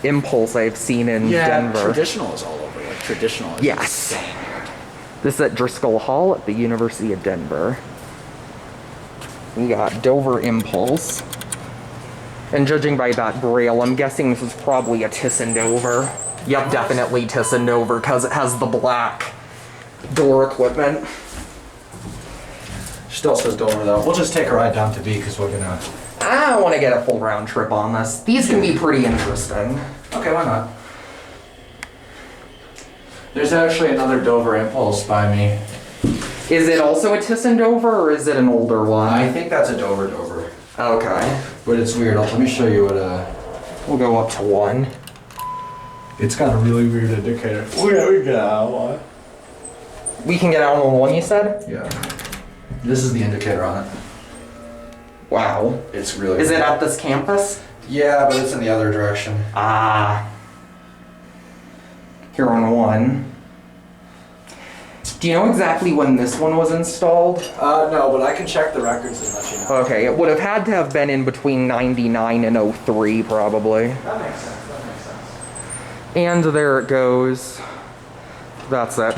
Impulse I've seen in Denver. Traditional is all over. Like, traditional is Yes. insane. This is at Driscoll Hall at the University of Denver. We got Dover Impulse. And judging by that braille, I'm guessing this is probably a ThyssenDover. Yep, definitely ThyssenDover, because it has the black door equipment. Still says Dover though. We'll just take a ride down to B because we're gonna... I don't want to get a full round trip on this. These can be pretty interesting. Okay, why not? There's actually another Dover Impulse by me. Is it also a ThyssenDover, or is it an older one? I think that's a Dover. Okay. But it's weird. Let me show you what We'll go up to 1. It's got a really weird indicator. We get out one. We can get out on 1, you said? Yeah. This is the indicator on it. Wow. It's really Is it weird. at this campus? Yeah, but it's in the other direction. Ah. Here on 1. Do you know exactly when this one was installed? No, but I can check the records and let you know. Okay, it would have had to have been in between 99 and 03, probably. That makes sense. And there it goes. That's it.